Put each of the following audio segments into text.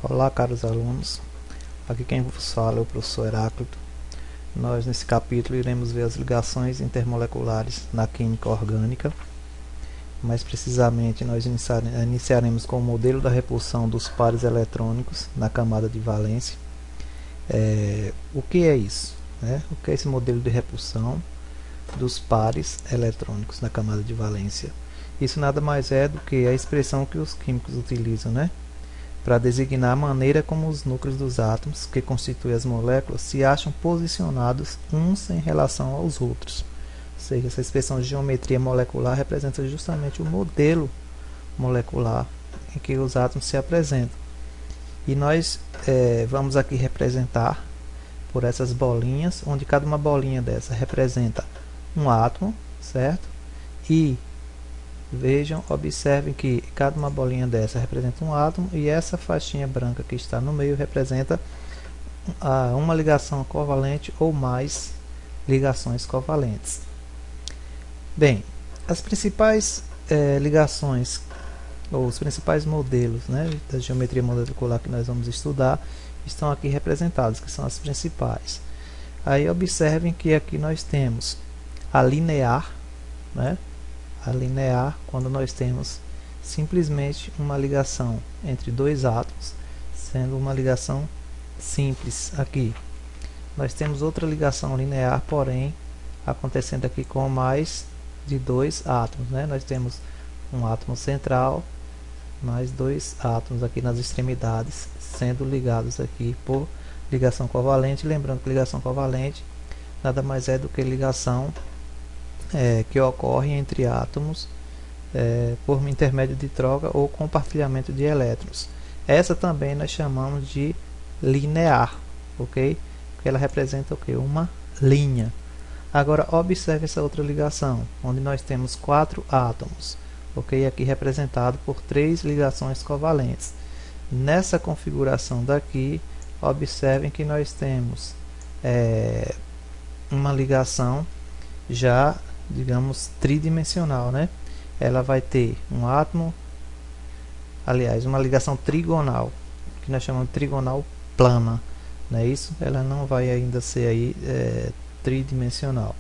Olá, caros alunos. Aqui quem vos fala é o professor Heráclito. Nós, nesse capítulo, iremos ver as ligações intermoleculares na química orgânica. Mais precisamente, nós iniciaremos com o modelo da repulsão dos pares eletrônicos na camada de valência. O que é isso? O que é esse modelo de repulsão dos pares eletrônicos na camada de valência? Isso nada mais é do que a expressão que os químicos utilizam, para designar a maneira como os núcleos dos átomos, que constituem as moléculas, se acham posicionados uns em relação aos outros. Ou seja, essa expressão de geometria molecular representa justamente o modelo molecular em que os átomos se apresentam. E nós vamos aqui representar por essas bolinhas, onde cada uma bolinha dessa representa um átomo, certo? E vejam, observem que cada uma bolinha dessa representa um átomo e essa faixinha branca que está no meio representa uma ligação covalente ou mais ligações covalentes. Bem, as principais ligações ou os principais modelos da geometria molecular que nós vamos estudar estão aqui representados, que são as principais. Aí observem que aqui nós temos a linear, a linear, quando nós temos simplesmente uma ligação entre dois átomos, sendo uma ligação simples aqui. Nós temos outra ligação linear, porém, acontecendo aqui com mais de dois átomos. Nós temos um átomo central, mais dois átomos aqui nas extremidades, sendo ligados aqui por ligação covalente. Lembrando que ligação covalente nada mais é do que ligação que ocorre entre átomos por intermédio de troca ou compartilhamento de elétrons. Essa também nós chamamos de linear, ok? Porque ela representa o que? Uma linha. Agora observe essa outra ligação, onde nós temos quatro átomos, ok? Aqui representado por três ligações covalentes. Nessa configuração daqui, observem que nós temos uma ligação já, digamos, tridimensional, Ela vai ter um átomo, aliás, uma ligação trigonal, que nós chamamos de trigonal plana, não é isso? Ela não vai ainda ser aí tridimensional.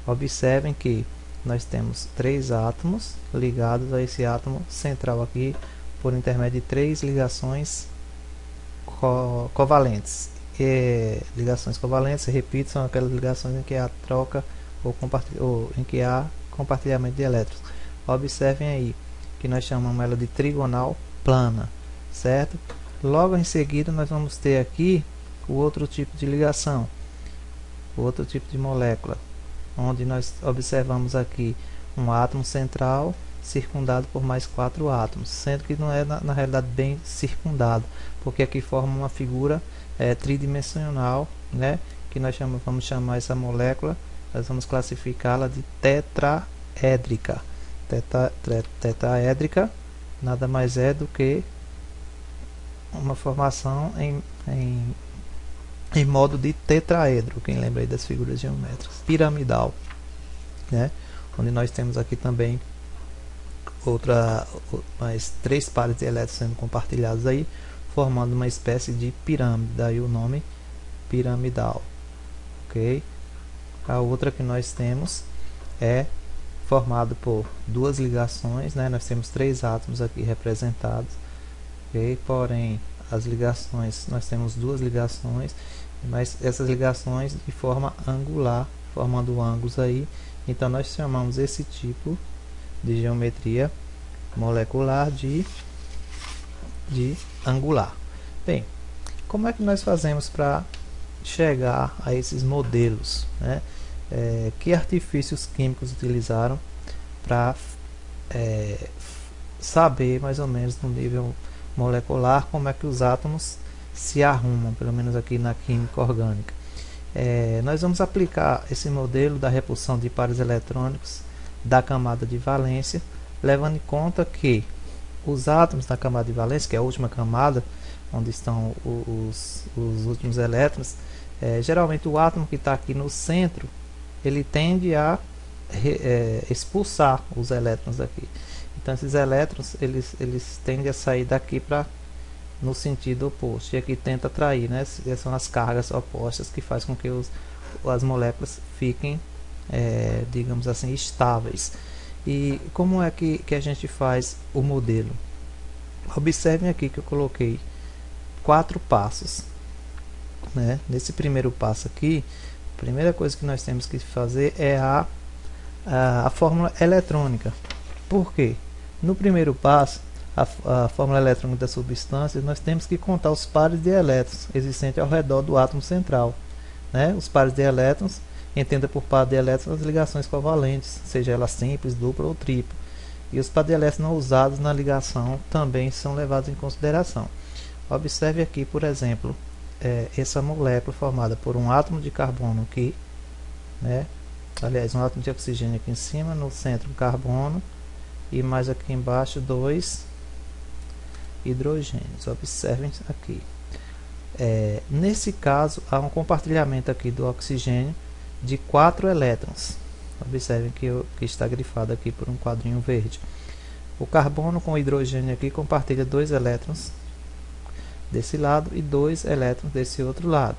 Observem que nós temos três átomos ligados a esse átomo central aqui por intermédio de três ligações covalentes. Ligações covalentes, repito, são aquelas ligações em que há troca ou em que há compartilhamento de elétrons. Observem aí que nós chamamos ela de trigonal plana, certo? Logo em seguida nós vamos ter aqui o outro tipo de ligação, o outro tipo de molécula, onde nós observamos aqui um átomo central circundado por mais quatro átomos, sendo que não é na realidade bem circundado, porque aqui forma uma figura tridimensional, que nós vamos chamar essa molécula, nós vamos classificá-la de tetraédrica. Tetraédrica nada mais é do que uma formação em modo de tetraedro, quem lembra aí das figuras geométricas. Piramidal, onde nós temos aqui também mais três pares de elétrons sendo compartilhados aí, formando uma espécie de pirâmide, daí o nome piramidal, ok? A outra que nós temos é formado por duas ligações, nós temos três átomos aqui representados, ok? Porém, as ligações, nós temos duas ligações, mas essas ligações de forma angular, formando ângulos aí, então nós chamamos esse tipo de geometria molecular de angular. Bem, como é que nós fazemos para chegar a esses modelos? Que artifícios químicos utilizaram para saber mais ou menos no nível molecular como é que os átomos se arrumam, pelo menos aqui na química orgânica. Nós vamos aplicar esse modelo da repulsão de pares eletrônicos da camada de valência, levando em conta que os átomos da camada de valência, que é a última camada, onde estão os últimos elétrons, geralmente o átomo que está aqui no centro, ele tende a expulsar os elétrons daqui. Então esses elétrons eles tendem a sair daqui para no sentido oposto. E aqui tenta atrair, né? Essas são as cargas opostas que faz com que as moléculas fiquem, digamos assim, estáveis. E como é que a gente faz o modelo? Observem aqui que eu coloquei 4 passos, né? Nesse primeiro passo aqui, a primeira coisa que nós temos que fazer é a fórmula eletrônica. Por quê? No primeiro passo, a fórmula eletrônica da substância, nós temos que contar os pares de elétrons existentes ao redor do átomo central, né? Os pares de elétrons, entenda por par de elétrons as ligações covalentes, seja elas simples, dupla ou tripla. E os pares de elétrons não usados na ligação também são levados em consideração. Observe aqui, por exemplo, essa molécula formada por um átomo de carbono aqui, né? Aliás, um átomo de oxigênio aqui em cima, no centro um carbono, e mais aqui embaixo 2 hidrogênios. Observem aqui. Nesse caso, há um compartilhamento aqui do oxigênio de 4 elétrons. Observem que está grifado aqui por um quadrinho verde. O carbono com o hidrogênio aqui compartilha 2 elétrons desse lado e 2 elétrons desse outro lado.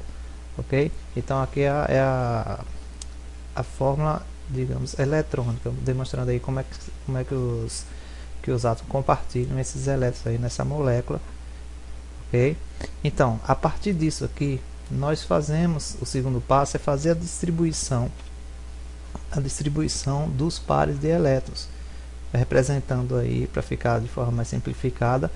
Ok? Então aqui é a fórmula, digamos, eletrônica, demonstrando aí como é que os átomos compartilham esses elétrons aí nessa molécula. Ok? Então, a partir disso aqui, nós fazemos, o segundo passo é fazer a distribuição dos pares de elétrons, representando aí, para ficar de forma mais simplificada,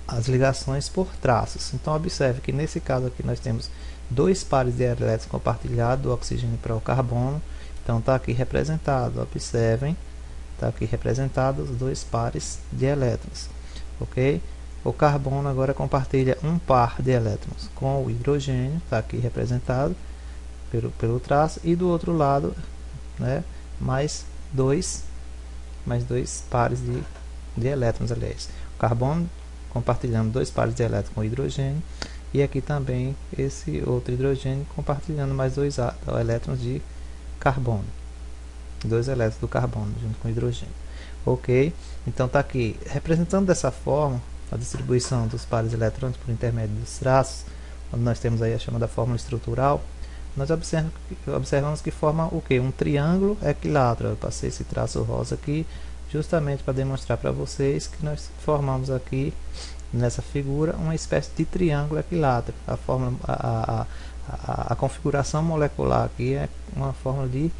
as ligações por traços. Então observe que nesse caso aqui nós temos 2 pares de elétrons compartilhados, do oxigênio para o carbono. Então está aqui representado, observem, está aqui representado os 2 pares de elétrons. Ok? O carbono agora compartilha um par de elétrons com o hidrogênio, está aqui representado pelo traço, e do outro lado, né, mais dois pares de elétrons, aliás. O carbono compartilhando 2 pares de elétrons com o hidrogênio, e aqui também esse outro hidrogênio compartilhando mais 2 elétrons de carbono, 2 elétrons do carbono junto com o hidrogênio. Ok? Então está aqui representando dessa forma a distribuição dos pares eletrônicos por intermédio dos traços, onde nós temos aí a chamada fórmula estrutural. Nós observamos que forma o que? Um triângulo equilátero. Eu passei esse traço rosa aqui justamente para demonstrar para vocês que nós formamos aqui nessa figura uma espécie de triângulo equilátero. A configuração molecular aqui é uma forma de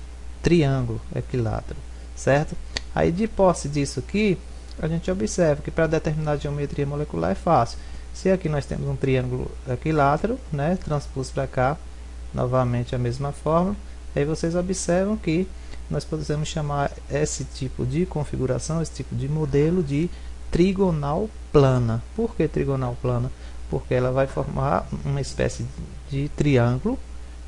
triângulo equilátero, certo? Aí, de posse disso aqui, a gente observa que para determinar a geometria molecular é fácil. Se aqui nós temos um triângulo equilátero, né, transposto para cá, novamente a mesma fórmula, aí vocês observam que nós podemos chamar esse tipo de configuração, esse tipo de modelo, de trigonal plana. Por que trigonal plana? Porque ela vai formar uma espécie de triângulo,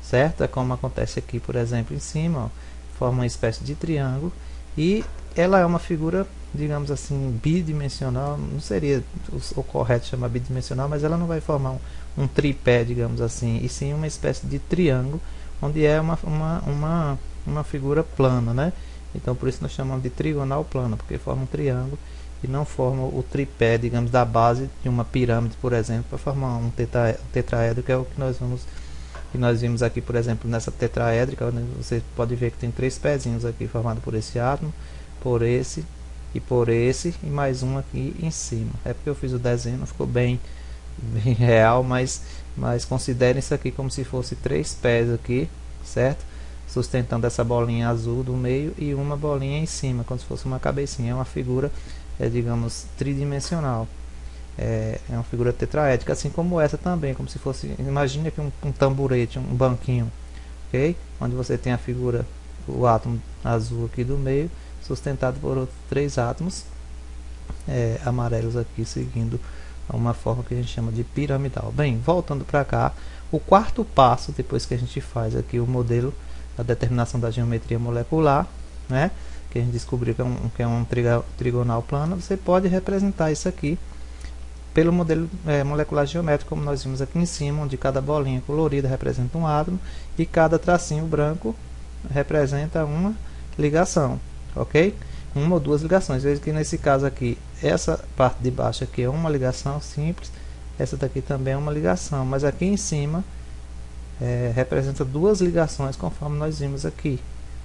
certo? É como acontece aqui, por exemplo, em cima, ó, forma uma espécie de triângulo, e ela é uma figura, digamos assim, bidimensional. Não seria o correto chamar bidimensional, mas ela não vai formar um tripé, digamos assim, e sim uma espécie de triângulo, onde é uma figura plana, né? Então por isso nós chamamos de trigonal plana, porque forma um triângulo e não forma o tripé, digamos, da base de uma pirâmide, por exemplo, para formar um tetraedro, que é o que nós vimos aqui, por exemplo, nessa tetraédrica. Você pode ver que tem 3 pezinhos aqui formados por esse átomo, por esse e mais um aqui em cima. É porque eu fiz o desenho, não ficou bem real, mas considerem isso aqui como se fosse 3 pés aqui, certo? Sustentando essa bolinha azul do meio e uma bolinha em cima, como se fosse uma cabecinha. É uma figura, digamos, tridimensional. É uma figura tetraédrica, assim como essa também, como se fosse, imagine aqui um tamborete, um banquinho, ok? Onde você tem a figura, o átomo azul aqui do meio, sustentado por outros 3 átomos amarelos aqui, seguindo uma forma que a gente chama de piramidal. Bem, voltando para cá, o quarto passo, depois que a gente faz aqui o modelo da determinação da geometria molecular, né, que a gente descobriu que é um trigonal plano, você pode representar isso aqui pelo modelo molecular geométrico, como nós vimos aqui em cima, onde cada bolinha colorida representa um átomo e cada tracinho branco representa uma ligação, ok? uma ou duas ligações. Veja que nesse caso aqui, essa parte de baixo aqui é uma ligação simples, essa daqui também é uma ligação, mas aqui em cima representa duas ligações, conforme nós vimos aqui.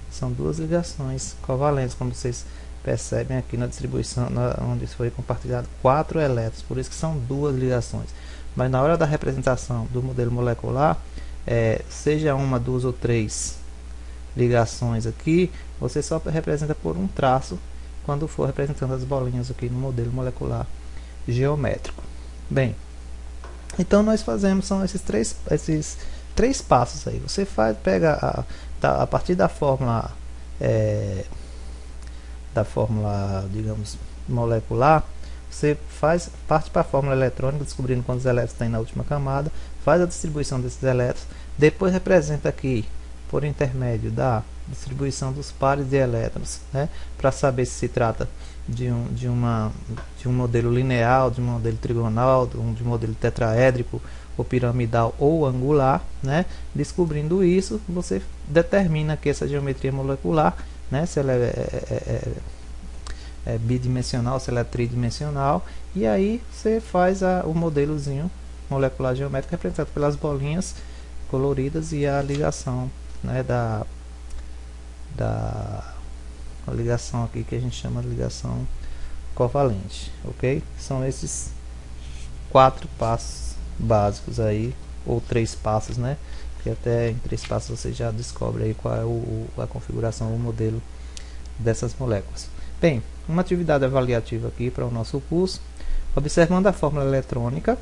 São duas ligações covalentes, como vocês percebem aqui na distribuição, onde foi compartilhado 4 elétrons, por isso que são duas ligações. Mas na hora da representação do modelo molecular, seja uma, duas ou três ligações aqui, você só representa por um traço quando for representando as bolinhas aqui no modelo molecular geométrico. Bem, então nós fazemos são esses três passos aí. Você pega a partir da fórmula digamos molecular, você parte para a fórmula eletrônica, descobrindo quantos elétrons tem na última camada, faz a distribuição desses elétrons, depois representa aqui por intermédio da distribuição dos pares de elétrons, né, para saber se trata de um modelo linear, de um modelo trigonal, de um modelo tetraédrico, ou piramidal ou angular, né? Descobrindo isso, você determina que essa geometria molecular, né, se ela é bidimensional, se ela é tridimensional, e aí você faz o modelozinho molecular geométrico representado pelas bolinhas coloridas e a ligação, né, a ligação aqui que a gente chama de ligação covalente, ok? São esses 4 passos básicos aí, ou 3 passos, né? Que até em 3 passos você já descobre aí qual é a configuração, o modelo dessas moléculas. Bem, uma atividade avaliativa aqui para o nosso curso, observando a fórmula eletrônica,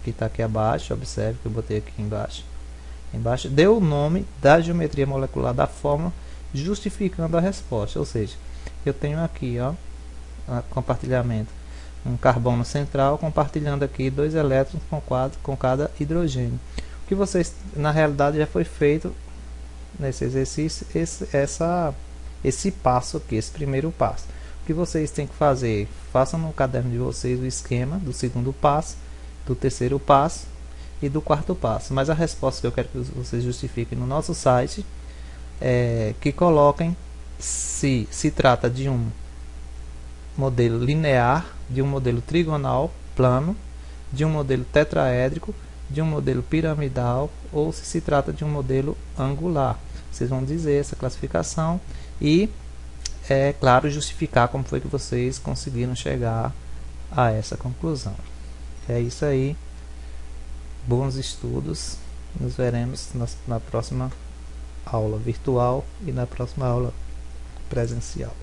que está aqui abaixo, observe que eu botei aqui embaixo, deu o nome da geometria molecular da fórmula, justificando a resposta, ou seja, eu tenho aqui, ó, compartilhamento, um carbono central compartilhando aqui 2 elétrons com cada hidrogênio. O que vocês, na realidade, já foi feito nesse exercício, esse passo aqui, esse primeiro passo. O que vocês têm que fazer? Façam no caderno de vocês o esquema do segundo passo, do terceiro passo e do quarto passo. Mas a resposta que eu quero que vocês justifiquem no nosso site é que coloquem se trata de um modelo linear, de um modelo trigonal plano, de um modelo tetraédrico, de um modelo piramidal, ou se trata de um modelo angular. Vocês vão dizer essa classificação e, é claro, justificar como foi que vocês conseguiram chegar a essa conclusão. É isso aí. Bons estudos. Nos veremos na próxima aula virtual e na próxima aula presencial.